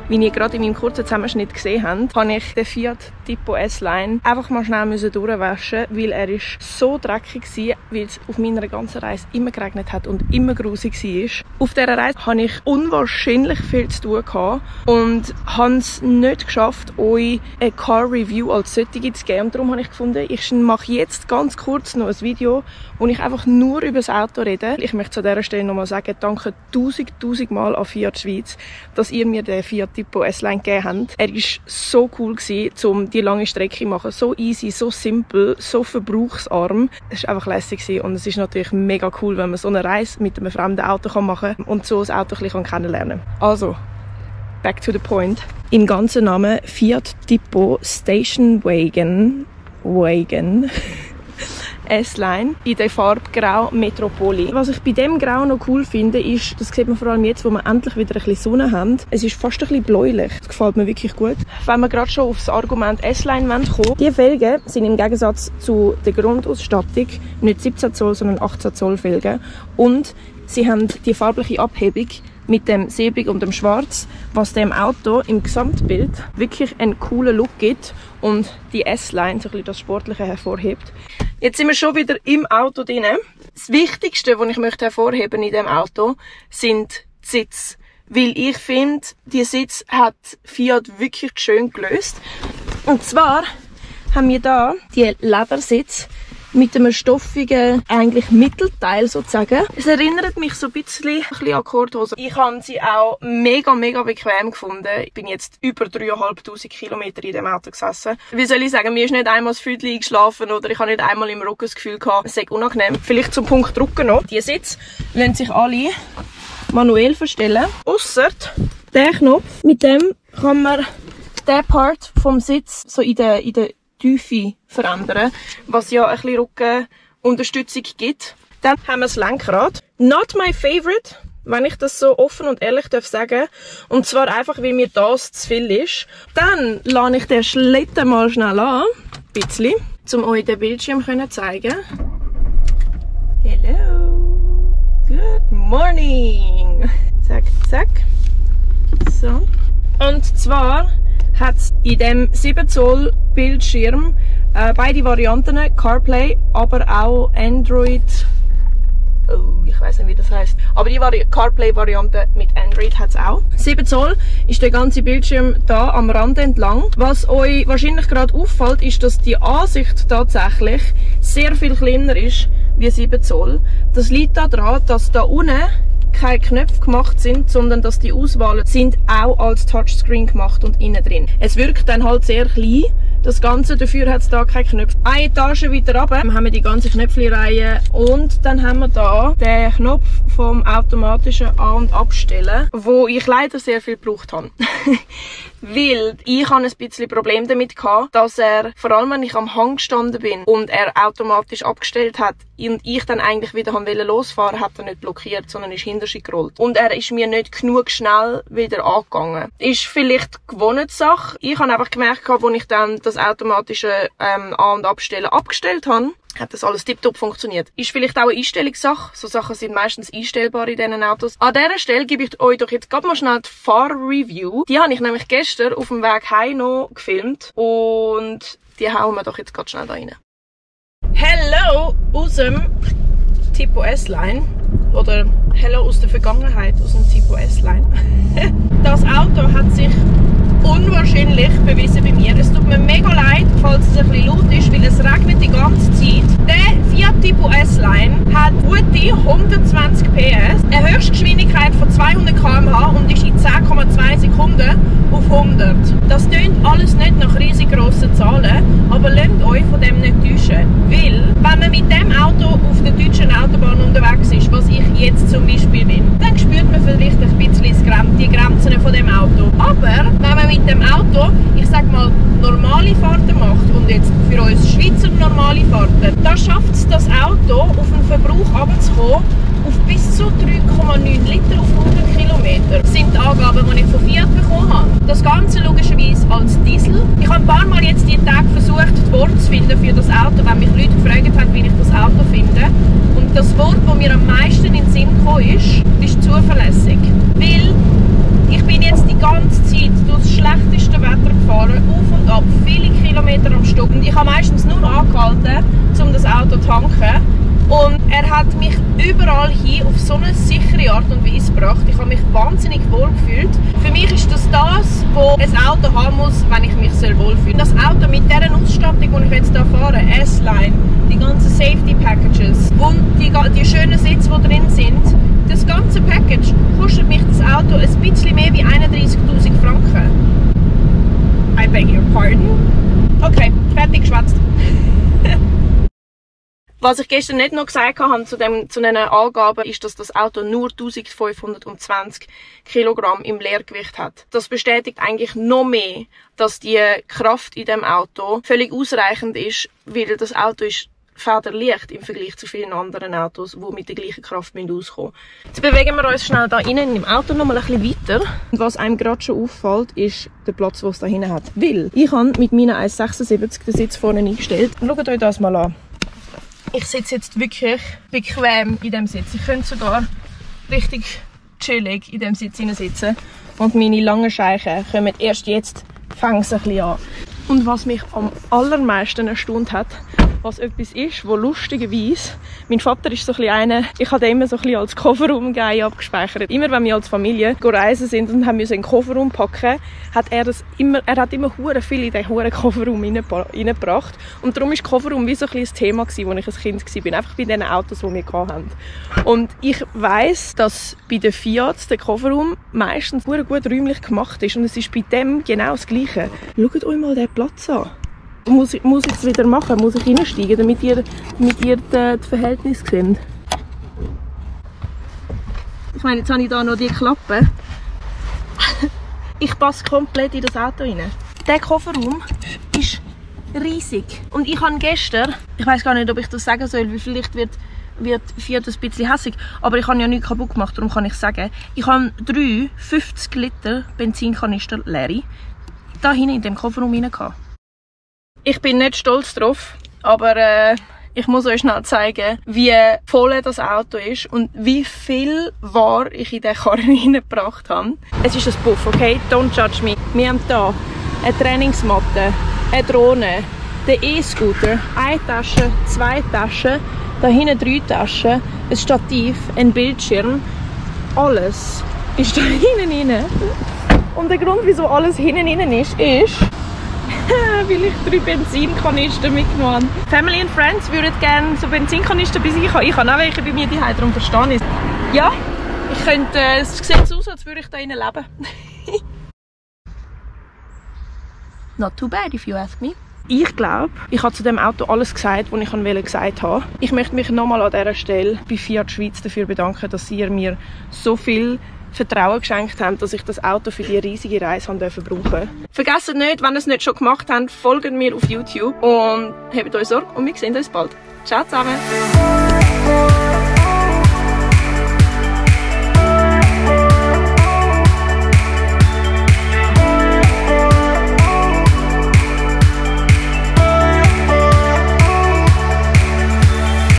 Wie ihr gerade in meinem kurzen Zusammenschnitt gesehen habt, habe ich den Fiat Tipo S-Line einfach mal schnell durchwaschen, weil er ist so dreckig war, weil es auf meiner ganzen Reise immer geregnet hat und immer grusig war. Auf dieser Reise hatte ich unwahrscheinlich viel zu tun gehabt und habe es nicht geschafft, euch eine Car Review als solche zu geben. Und darum habe ich gefunden, ich mache jetzt ganz kurz noch ein Video, wo ich einfach nur über das Auto rede. Ich möchte an dieser Stelle nochmal sagen, danke 1000 Mal an Fiat Schweiz, dass ihr mir den Fiat Tipo S-Line gegeben habt. Er war so cool gewesen, um die lange Strecke zu machen. So easy, so simpel, so verbrauchsarm. Es war einfach lässig gewesen. Und es ist natürlich mega cool, wenn man so eine Reise mit einem fremden Auto machen kann und so ein Auto ein bisschen kennenlernen kann. Also, back to the point. Im ganzen Namen Fiat Tipo Station Wagon S-Line in der Farbe Grau Metropoli. Was ich bei dem Grau noch cool finde, ist, das sieht man vor allem jetzt, wo wir endlich wieder ein bisschen Sonne haben, es ist fast ein bisschen bläulich. Das gefällt mir wirklich gut. Wenn wir gerade schon auf das Argument S-Line kommen, die Felgen sind im Gegensatz zu der Grundausstattung nicht 17 Zoll, sondern 18 Zoll Felgen. Und sie haben die farbliche Abhebung mit dem Silbrig und dem Schwarz, was dem Auto im Gesamtbild wirklich einen coolen Look gibt und die S-Line so ein bisschen das Sportliche hervorhebt. Jetzt sind wir schon wieder im Auto drin. Das Wichtigste, was ich möchte hervorheben in diesem Auto, sind die Sitze. Weil ich finde, die Sitze hat Fiat wirklich schön gelöst. Und zwar haben wir da die Ledersitze mit einem stoffigen, eigentlich Mittelteil sozusagen. Es erinnert mich so ein bisschen an Korthose. Ich habe sie auch mega bequem gefunden. Ich bin jetzt über 3'500 Kilometer in dem Auto gesessen. Wie soll ich sagen, mir ist nicht einmal das Viertel eingeschlafen oder ich habe nicht einmal im Rücken das Gefühl gehabt, es sei unangenehm. Vielleicht zum Punkt Rücken noch. Die Sitze lassen sich alle manuell verstellen. Ausser der Knopf. Mit dem kann man den Part vom Sitz so in der Tiefe verändern, was ja ein bisschen Rückenunterstützung gibt. Dann haben wir das Lenkrad. Not my favorite, wenn ich das so offen und ehrlich sagen darf. Und zwar einfach, weil mir das zu viel ist. Dann lasse ich den Schlitten mal schnell an, ein bisschen, um euch den Bildschirm zu zeigen. Hello, good morning. Zack, zack. So. Und zwar hat es in dem 7 Zoll Bildschirm beide Varianten, CarPlay, aber auch Android. Oh, ich weiß nicht, wie das heißt. Aber die CarPlay-Variante mit Android hat es auch. 7 Zoll ist der ganze Bildschirm da am Rand entlang. Was euch wahrscheinlich gerade auffällt, ist, dass die Ansicht tatsächlich sehr viel kleiner ist wie 7 Zoll. Das liegt daran, dass da unten keine Knöpfe gemacht sind, sondern dass die Auswahlen sind auch als Touchscreen gemacht und innen drin. Es wirkt dann halt sehr klein, das Ganze, dafür hat es da keine Knöpfe. Eine Etage weiter runter haben wir die ganze Knöpfchenreihe und dann haben wir da den Knopf vom automatischen An- und Abstellen, wo ich leider sehr viel gebraucht habe. Weil ich hatte ein bisschen Problem damit gehabt, dass er, vor allem wenn ich am Hang gestanden bin und er automatisch abgestellt hat und ich dann eigentlich wieder losfahren wollte, hat er nicht blockiert, sondern ist hinter sich gerollt. Und er ist mir nicht genug schnell wieder angegangen. Ist vielleicht Gewohnheitssache. Ich habe einfach gemerkt, als ich dann das automatische An- und Abstellen abgestellt habe, hat das alles tiptop funktioniert. Ist vielleicht auch eine Einstellungssache. So Sachen sind meistens einstellbar in diesen Autos. An dieser Stelle gebe ich euch doch jetzt gerade mal schnell die Fahrreview. Die habe ich nämlich gestern auf dem Weg heim noch gefilmt. Und die hauen wir doch jetzt gerade schnell da rein. Hello aus dem Tipo S-Line. Oder Hello aus der Vergangenheit, aus dem Tipo S-Line. Das Auto hat sich unwahrscheinlich bewiesen bei mir. Es tut mir mega leid, falls es ein bisschen laut ist, weil es regnet die ganze Zeit. Der Fiat Tipo S-Line hat gute 120 PS, eine Höchstgeschwindigkeit von 200 km/h und ist in 10,2 Sekunden auf 100. Das tönt alles nicht nach riesig grossen Zahlen, aber lasst euch von dem nicht täuschen. Weil, wenn man mit dem Auto auf der deutschen Autobahn unterwegs ist, was ich jetzt zum Beispiel bin, dann spürt man vielleicht ein bisschen die Grenzen von dem Auto. Aber wenn man mit dem Auto, ich sag mal, normale Fahrten macht und jetzt für uns Schweizer normale Fahrten, da schafft es das Auto, auf den Verbrauch runterzukommen, auf bis zu 3,9 Liter auf 100 Kilometer. Das sind die Angaben, die ich von Fiat bekommen habe. Das Ganze logischerweise als Diesel. Ich habe ein paar Mal jetzt die Tage versucht, das Wort zu finden für das Auto, wenn mich Leute gefragt haben, wie ich das Auto finde. Und das Wort, das mir am meisten in den Sinn gekommen ist zuverlässig. Weil ich bin jetzt die ganze Zeit durch das schlechteste Wetter gefahren, auf und ab, viele Kilometer am Stück. Und ich habe meistens nur angehalten, um das Auto zu tanken. Und er hat mich überall hin auf so eine sichere Art und Weise gebracht. Ich habe mich wahnsinnig wohl gefühlt. Für mich ist das, was ein Auto haben muss, wenn ich mich wohlfühle. Das Auto mit dieser Ausstattung, die ich jetzt hier fahre, S-Line, die ganzen Safety Packages und die schönen Sitze, die drin sind, das ganze Package kostet mich das Auto ein bisschen mehr wie 31'000 Franken. I beg your pardon. Okay, fertig geschwätzt. Was ich gestern nicht noch gesagt habe zu diesen Angaben, ist, dass das Auto nur 1520 Kilogramm im Leergewicht hat. Das bestätigt eigentlich noch mehr, dass die Kraft in dem Auto völlig ausreichend ist, weil das Auto ist federleicht im Vergleich zu vielen anderen Autos, die mit der gleichen Kraft auskommen müssen. Jetzt bewegen wir uns schnell da innen im Auto noch mal ein bisschen weiter. Und was einem gerade schon auffällt, ist der Platz, den es da hinten hat. Weil ich habe mit meinen 1,76 den Sitz vorne eingestellt. Schaut euch das mal an. Ich sitze jetzt wirklich bequem in dem Sitz. Ich könnte sogar richtig chillig in dem Sitz sitzen. Und meine langen Scheichen kommen erst jetzt, fangen sie ein bisschen an. Und was mich am allermeisten erstaunt hat, was etwas ist, wo lustigerweise, mein Vater ist so ein bisschen einer, ich habe den immer so ein bisschen als Kofferraum abgespeichert. Immer wenn wir als Familie reisen sind und haben einen Kofferraum packen, hat er immer hure viel in den huren Kofferraum reingebracht. Und darum ist Kofferraum wie so ein bisschen ein Thema gewesen, als ich ein Kind war. Einfach bei den Autos, die wir hatten. Und ich weiss, dass bei den Fiat der Kofferraum meistens hure gut räumlich gemacht ist. Und es ist bei dem genau das Gleiche. Schaut euch mal den Platz an. Muss ich es wieder machen? Muss ich reinsteigen, damit ihr das Verhältnis seht? Ich meine, jetzt habe ich hier noch die Klappe. Ich passe komplett in das Auto rein. Der Kofferraum ist riesig. Und ich habe gestern, ich weiß gar nicht, ob ich das sagen soll, weil vielleicht wird Fiat ein bisschen hässig, aber ich habe ja nichts kaputt gemacht, darum kann ich sagen, ich habe 3 50 Liter Benzinkanister leere da hinten in dem Kofferraum rein gehabt. Ich bin nicht stolz drauf, aber ich muss euch schnell zeigen, wie voll das Auto ist und wie viel Ware ich in den Karren hineingebracht habe. Es ist ein Puff, okay? Don't judge me. Wir haben hier eine Trainingsmatte, eine Drohne, den E-Scooter, eine Tasche, 2 Taschen, da hinten 3 Taschen, ein Stativ, ein Bildschirm. Alles ist da hinten rein. Und der Grund, wieso alles hinten rein ist, weil ich 3 Benzinkanister mitgenommen habe. Family and Friends würden gerne so Benzinkanister bei sich haben. Ich habe auch welche bei mir zu Hause, darum verstehe ich es. Ja, ich könnte, es sieht so aus, als würde ich da drinnen leben. Not too bad, if you ask me. Ich glaube, ich habe zu dem Auto alles gesagt, was ich gesagt habe. Ich möchte mich nochmal an dieser Stelle bei Fiat Schweiz dafür bedanken, dass ihr mir so viel Vertrauen geschenkt haben, dass ich das Auto für diese riesige Reise brauchen durfte. Vergesst nicht, wenn ihr es nicht schon gemacht habt, folgt mir auf YouTube und habt euch Sorge und wir sehen uns bald. Ciao zusammen!